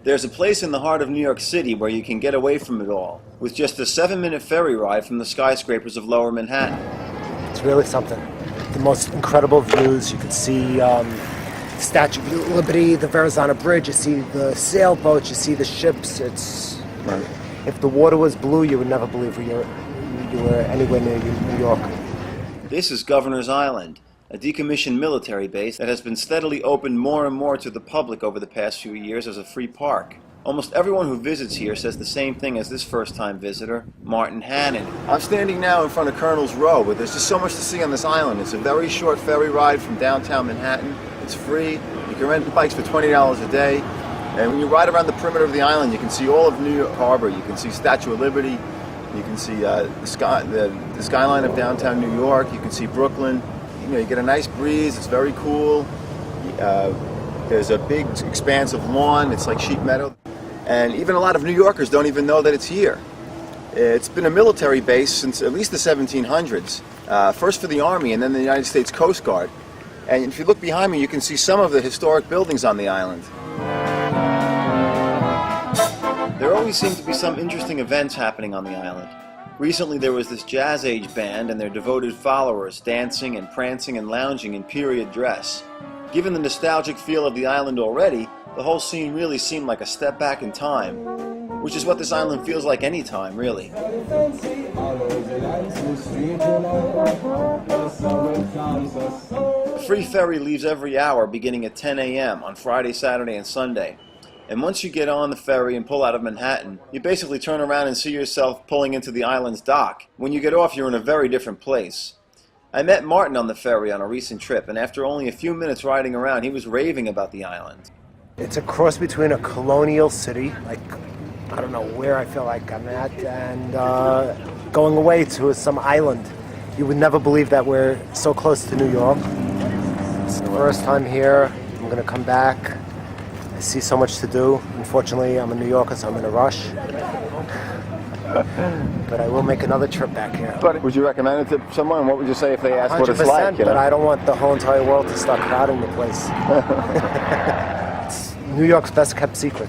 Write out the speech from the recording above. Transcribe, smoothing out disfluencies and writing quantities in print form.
There's a place in the heart of New York City where you can get away from it all, with just a 7-minute ferry ride from the skyscrapers of Lower Manhattan. It's really something. The most incredible views. You can see the Statue of Liberty, the Verrazano Bridge, you see the sailboats, you see the ships. Right. If the water was blue, you would never believe you were anywhere near New York. This is Governor's Island, a decommissioned military base that has been steadily opened more and more to the public over the past few years as a free park. Almost everyone who visits here says the same thing as this first-time visitor, Martin Hannon. I'm standing now in front of Colonel's Row, but there's just so much to see on this island. It's a very short ferry ride from downtown Manhattan. It's free. You can rent bikes for $20 a day. And when you ride around the perimeter of the island, you can see all of New York Harbor. You can see Statue of Liberty. You can see the skyline of downtown New York. You can see Brooklyn. You get a nice breeze. It's very cool. There's a big expanse of lawn. It's like sheep meadow. And even a lot of New Yorkers don't even know that it's here. It's been a military base since at least the 1700s. First for the Army and then the United States Coast Guard. And if you look behind me, you can see some of the historic buildings on the island. There always seem to be some interesting events happening on the island. Recently there was this Jazz Age band and their devoted followers dancing and prancing and lounging in period dress. Given the nostalgic feel of the island already, the whole scene really seemed like a step back in time, which is what this island feels like any time, really. The free ferry leaves every hour beginning at 10 a.m. on Friday, Saturday, and Sunday. And once you get on the ferry and pull out of Manhattan, you basically turn around and see yourself pulling into the island's dock. When you get off, you're in a very different place. I met Martin on the ferry on a recent trip, and after only a few minutes riding around, he was raving about the island. It's a cross between a colonial city, like, I don't know where I feel like I'm at, and going away to some island. You would never believe that we're so close to New York. It's the first time here. I'm going to come back. I see so much to do. Unfortunately, I'm a New Yorker, so I'm in a rush. But I will make another trip back here. But would you recommend it to someone? What would you say if they asked what it's like? But I don't want the whole entire world to start crowding the place. It's New York's best kept secret.